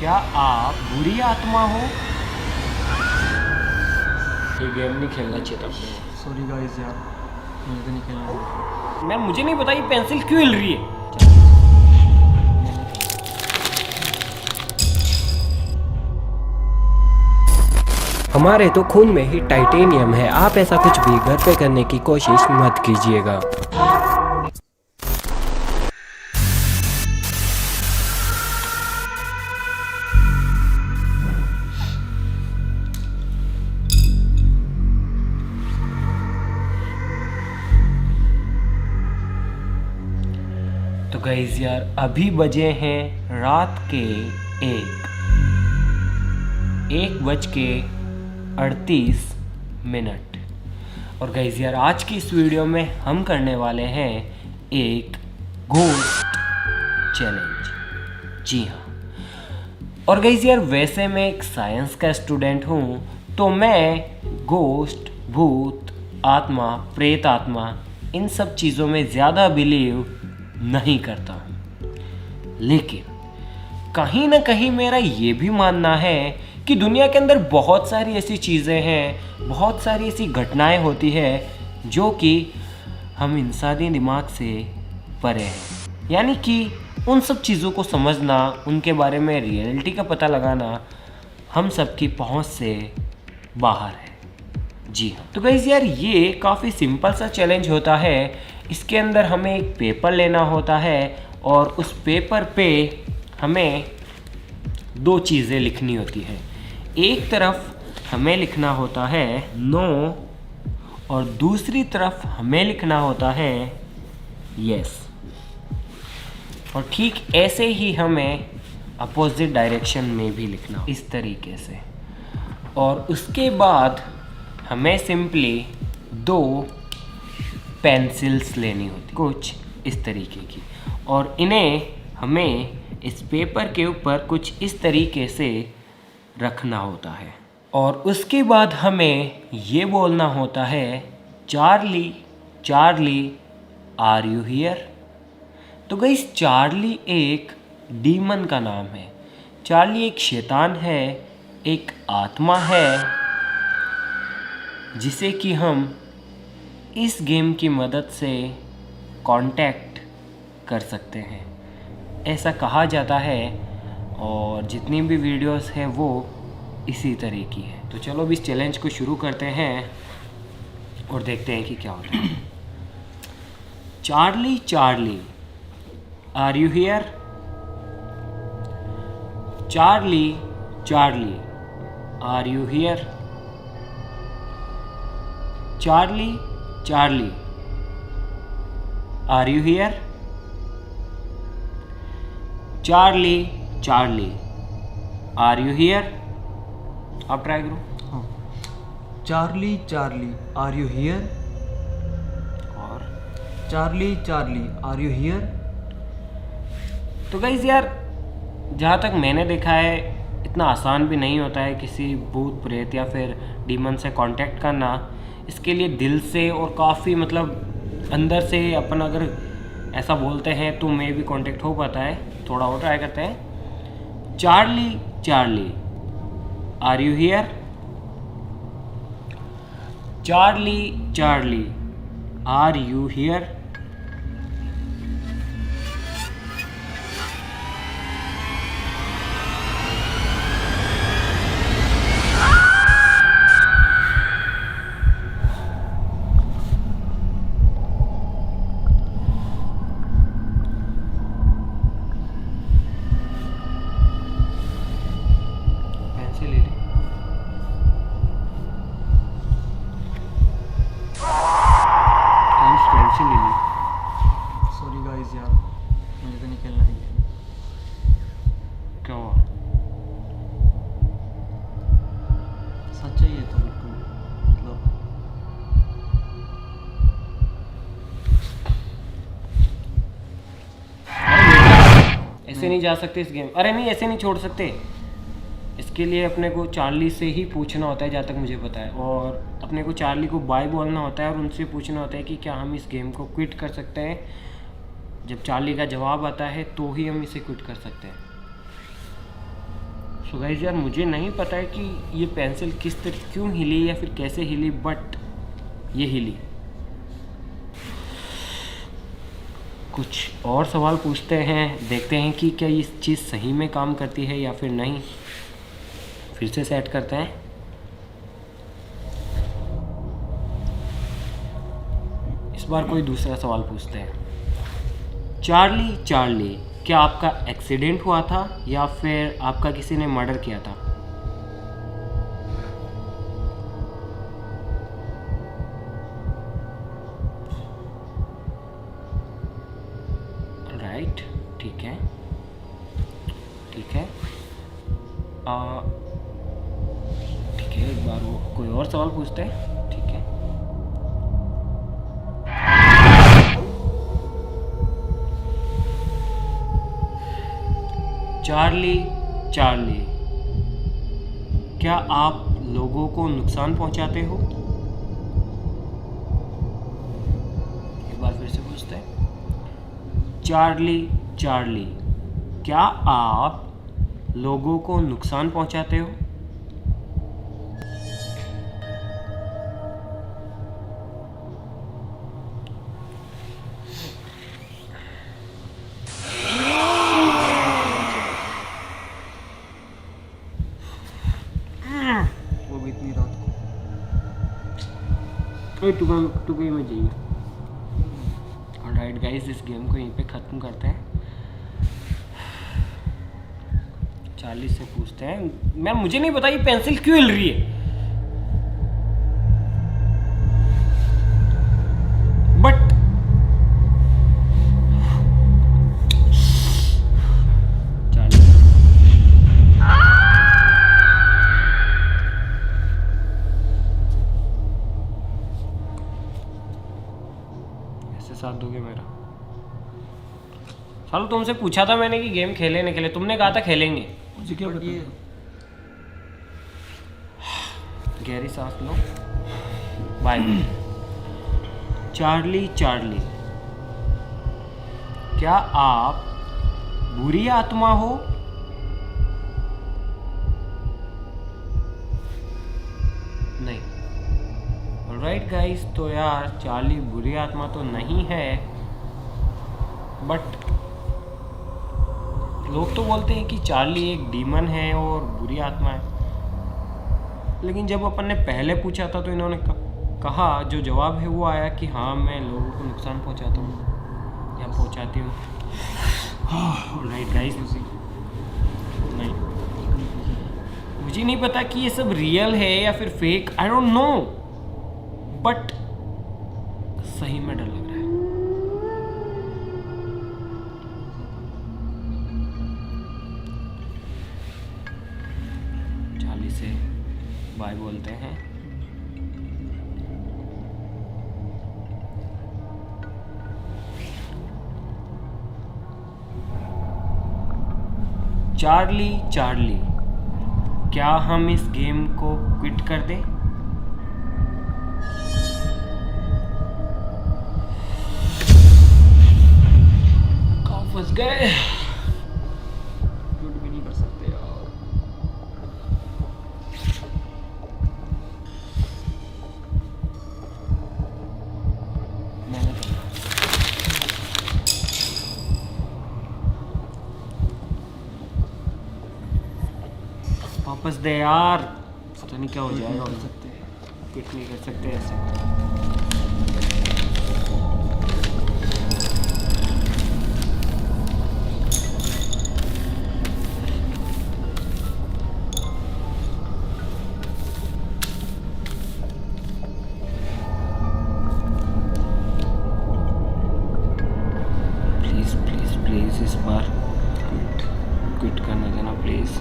क्या आप बुरी आत्मा हो? ये गेम नहीं खेलना चाहिए था अपने। सॉरी गाइस यार, मुझे तो नहीं खेलना। मुझे नहीं पता ये पेंसिल क्यों हिल रही है। हमारे तो खून में ही टाइटेनियम है। आप ऐसा कुछ भी घर पे करने की कोशिश मत कीजिएगा। तो गाइस यार, अभी बजे हैं रात के 1:38। और गाइस यार, आज की इस वीडियो में हम करने वाले हैं एक घोस्ट चैलेंज। जी हाँ। और गाइस यार, वैसे मैं एक साइंस का स्टूडेंट हूँ, तो मैं घोस्ट, भूत, आत्मा, प्रेत आत्मा, इन सब चीज़ों में ज़्यादा बिलीव नहीं करता हूँ। लेकिन कहीं ना कहीं मेरा ये भी मानना है कि दुनिया के अंदर बहुत सारी ऐसी चीज़ें हैं, बहुत सारी ऐसी घटनाएं होती है जो कि हम इंसानी दिमाग से परे हैं। यानी कि उन सब चीज़ों को समझना, उनके बारे में रियलिटी का पता लगाना हम सबकी पहुंच से बाहर है। जी हाँ। तो गाइस यार, ये काफ़ी सिंपल सा चैलेंज होता है। इसके अंदर हमें एक पेपर लेना होता है और उस पेपर पे हमें दो चीज़ें लिखनी होती है। एक तरफ हमें लिखना होता है नो और दूसरी तरफ हमें लिखना होता है यस। और ठीक ऐसे ही हमें अपोजिट डायरेक्शन में भी लिखना, इस तरीके से। और उसके बाद हमें सिंपली दो पेंसिल्स लेनी होती, कुछ इस तरीके की, और इन्हें हमें इस पेपर के ऊपर कुछ इस तरीके से रखना होता है। और उसके बाद हमें ये बोलना होता है Charlie, Charlie, are you here. तो गाइस, चार्ली एक डीमन का नाम है। चार्ली एक शैतान है, एक आत्मा है, जिसे कि हम इस गेम की मदद से कांटेक्ट कर सकते हैं, ऐसा कहा जाता है। और जितनी भी वीडियोस हैं वो इसी तरह की है। तो चलो अब इस चैलेंज को शुरू करते हैं और देखते हैं कि क्या होता है। Charlie, Charlie, are you here. Charlie, Charlie, are you here. Charlie, Charlie, are you here. Charlie, Charlie, are you here. आप ट्राई करो। Charlie, Charlie, are you here. और Charlie, Charlie, are you here. तो guys यार, जहाँ तक मैंने देखा है, इतना आसान भी नहीं होता है किसी भूत, प्रेत या फिर डीमन से कांटेक्ट करना। इसके लिए दिल से और काफ़ी मतलब अंदर से अपन अगर ऐसा बोलते हैं तो मे भी कांटेक्ट हो पाता है। थोड़ा और ट्राई करते हैं। Charlie, Charlie, are you here. Charlie, Charlie, are you here. Pencil ले ली। पेंसिल ले ली। सॉरी गाइस यार, मुझे तो नहीं खेलना है। क्या हुआ? सच है ये तो बिल्कुल, मतलब ऐसे नहीं जा सकते इस गेम। अरे नहीं, ऐसे नहीं छोड़ सकते। इसके लिए अपने को चार्ली से ही पूछना होता है, जहाँ तक मुझे पता है। और अपने को चार्ली को बाय बोलना होता है और उनसे पूछना होता है कि क्या हम इस गेम को क्विट कर सकते हैं। जब चार्ली का जवाब आता है तो ही हम इसे क्विट कर सकते हैं। सो गाइस यार मुझे नहीं पता है कि ये पेंसिल किस तरह क्यों हिली या फिर कैसे हिली, बट ये हिली। कुछ और सवाल पूछते हैं, देखते हैं कि क्या ये चीज़ सही में काम करती है या फिर नहीं। फिर से सेट करते हैं। इस बार कोई दूसरा सवाल पूछते हैं। चार्ली चार्ली, क्या आपका एक्सीडेंट हुआ था या फिर आपका किसी ने मर्डर किया था? राइट, ठीक है ठीक है ठीक है। एक बार वो कोई और सवाल पूछते हैं, ठीक है। चार्ली चार्ली, क्या आप लोगों को नुकसान पहुंचाते हो? एक बार फिर से पूछते हैं। चार्ली चार्ली, क्या आप लोगों को नुकसान पहुंचाते हो? वो भी इतनी रात को। टुकड़ी में चाहिए। ऑलराइट गाइस, इस गेम को यहीं पे ख़त्म करते हैं। चार्ली से पूछते हैं। मैम मुझे नहीं पता ये पेंसिल क्यों हिल रही है, बट चार्ली ऐसे साथ दोगे मेरा? सालू तुमसे पूछा था मैंने कि गेम खेले नहीं खेले, तुमने कहा था खेलेंगे। मुझे क्या पता? गहरी सांस लो। बाय। चार्ली चार्ली, क्या आप बुरी आत्मा हो? नहीं। ऑलराइट गाइस, तो यार चार्ली बुरी आत्मा तो नहीं है, बट लोग तो बोलते हैं कि चार्ली एक डीमन है और बुरी आत्मा है। लेकिन जब अपन ने पहले पूछा था तो इन्होंने कहा, जो जवाब है वो आया कि हाँ मैं लोगों को नुकसान पहुंचाता हूँ या पहुंचाती हूँ। राइट गाइस, नहीं मुझे नहीं पता कि ये सब रियल है या फिर fake, I don't know, but सही में डर लग रहा है। चार्ली से बाय बोलते हैं। चार्ली चार्ली, क्या हम इस गेम को क्विट कर दें? कहाँ फंस गए? क्विट भी नहीं कर सकते यार। मैंने तो वापस दे यार, पता नहीं क्या हो जाएगा। कर सकते। क्विट नहीं कर सकते ऐसे। प्लीज प्लीज प्लीज इस बार क्विट करने देना प्लीज।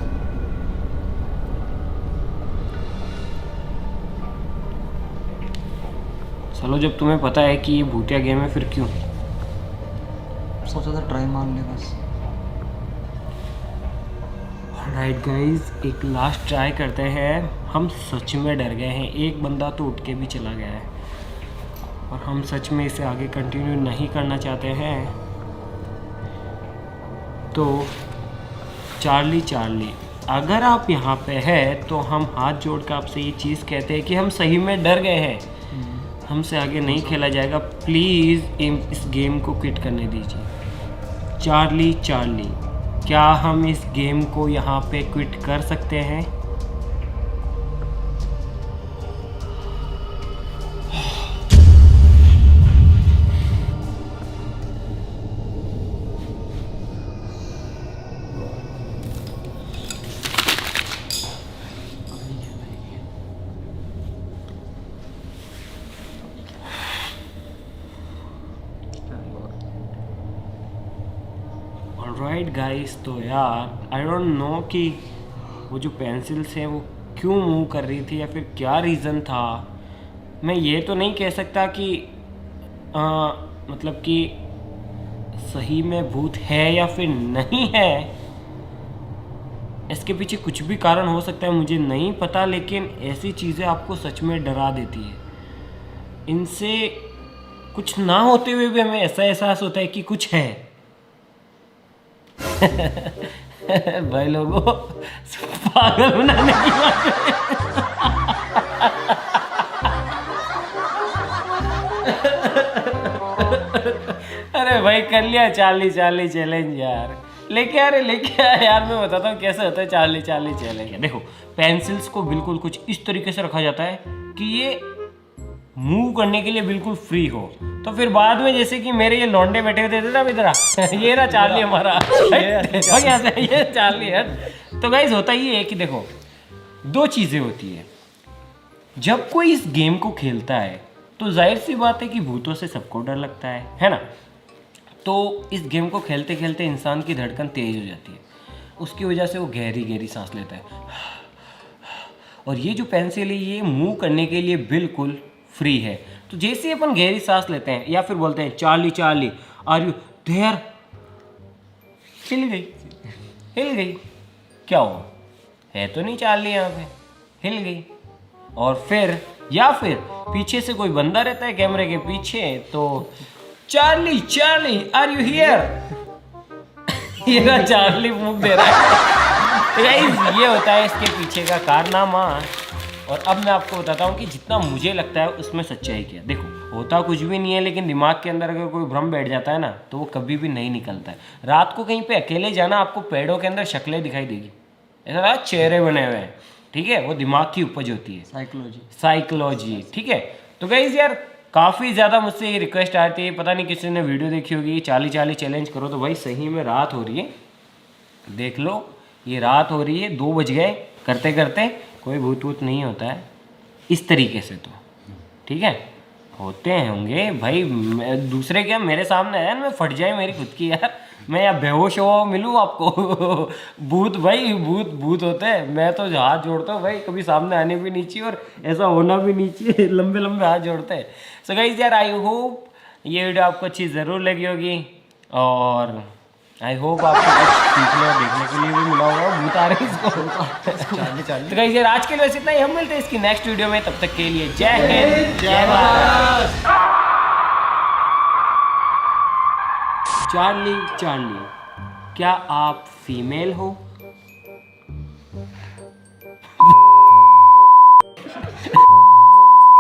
चलो, जब तुम्हें पता है कि ये भूतिया गेम है फिर क्यों? सोचा था ट्राई मार ले बस। राइट गाइस, एक लास्ट ट्राई करते हैं। हम सच में डर गए हैं, एक बंदा तो उठ के भी चला गया है और हम सच में इसे आगे कंटिन्यू नहीं करना चाहते हैं। तो चार्ली चार्ली, अगर आप यहाँ पे हैं तो हम हाथ जोड़ कर आपसे ये चीज़ कहते हैं कि हम सही में डर गए हैं, हमसे आगे नहीं खेला जाएगा। प्लीज़ इस गेम को क्विट करने दीजिए। चार्ली चार्ली, क्या हम इस गेम को यहाँ पे क्विट कर सकते हैं? ऑलराइट गाइस, तो यार आई डोंट नो कि वो जो पेंसिल्स हैं वो क्यों मूव कर रही थी या फिर क्या रीज़न था। मैं ये तो नहीं कह सकता कि मतलब कि सही में भूत है या फिर नहीं है। इसके पीछे कुछ भी कारण हो सकता है, मुझे नहीं पता, लेकिन ऐसी चीज़ें आपको सच में डरा देती है। इनसे कुछ ना होते हुए भी हमें ऐसा एहसास होता है कि कुछ है। भाई लोगों, पागल बनाने की बात अरे भाई कर लिया चार्ली चार्ली चैलेंज यार। लेके आ यार, मैं बताता हूँ कैसे होता है चार्ली चार्ली चैलेंज। देखो, पेंसिल्स को बिल्कुल कुछ इस तरीके से रखा जाता है कि ये मूव करने के लिए बिल्कुल फ्री हो। तो फिर बाद में जैसे कि मेरे ये लौंडे बैठे हुए थे ना इधर, ये रहा चार्ली हमारा, ये चार्ली है। तो गाइस होता ये है कि देखो, दो चीज़ें होती है। जब कोई इस गेम को खेलता है तो जाहिर सी बात है कि भूतों से सबको डर लगता है ना। तो इस गेम को खेलते खेलते इंसान की धड़कन तेज हो जाती है, उसकी वजह से वो गहरी गहरी सांस लेता है। और ये जो पेंसिल है ये मूव करने के लिए बिल्कुल फ्री है। तो जैसे ही अपन गहरी सांस लेते हैं या फिर बोलते हैं Charlie Charlie are you there, हिल गई। क्या हुआ, है तो नहीं चार्ली यहाँ पे, हिल गई। और फिर या फिर पीछे से कोई बंदा रहता है कैमरे के पीछे, तो Charlie Charlie are you here, ये चार्ली मुंह दे रहा है। ये होता है इसके पीछे का कारनामा। और अब मैं आपको बताता हूँ कि जितना मुझे लगता है उसमें सच्चाई क्या है। देखो, होता कुछ भी नहीं है, लेकिन दिमाग के अंदर अगर कोई भ्रम बैठ जाता है ना तो वो कभी भी नहीं निकलता है। रात को कहीं पे अकेले जाना, आपको पेड़ों के अंदर शक्लें दिखाई देगी, ऐसा चेहरे बने हुए हैं, ठीक है, वो दिमाग की उपज होती है, साइकोलॉजी, ठीक है। तो गाइस यार, काफ़ी ज़्यादा मुझसे ये रिक्वेस्ट आती है, पता नहीं किसी ने वीडियो देखी होगी, चार्ली चार्ली चैलेंज करो। तो भाई सही में रात हो रही है, देख लो ये रात हो रही है, 2 बज गए। करते करते कोई भूत वूत नहीं होता है इस तरीके से, तो ठीक है, होते होंगे भाई। दूसरे क्या मेरे सामने है, मैं फट जाए मेरी खुद की यार, मैं या बेहोश हो मिलूँ आपको। भूत भाई, भूत होते हैं। मैं तो हाथ जोड़ता हूँ भाई, कभी सामने आने भी नहीं चाहिए और ऐसा होना भी नहीं चाहिए। लंबे लंबे हाथ जोड़ते हैं। सो गाइस यार, आई होप ये वीडियो आपको अच्छी ज़रूर लगी होगी और आई होप आपको कुछ सीखने और देखने के लिए भी मिला होगा। भूत आ रहे हैं इसको। तो गाइस यार, आज के लिए बस इतना ही। हम मिलते हैं इसकी नेक्स्ट वीडियो में, तब तक के लिए जय हिंद जय भारत। चार्ली चार्ली, क्या आप फीमेल हो?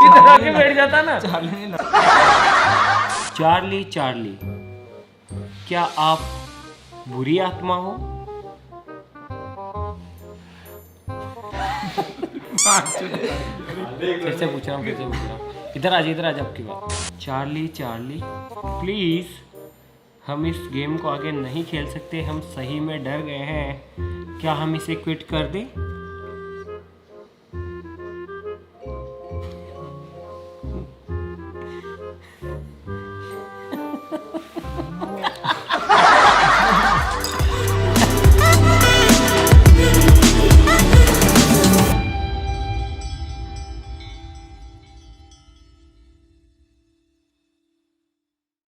इधर आके बैठ जाता ना। चार्ली चार्ली, क्या आप बुरी आत्मा हो? फिर से पूछ रहा हूँ। इधर आ जा आपकी बात। चार्ली चार्ली, प्लीज हम इस गेम को आगे नहीं खेल सकते, हम सही में डर गए हैं, क्या हम इसे क्विट कर दें?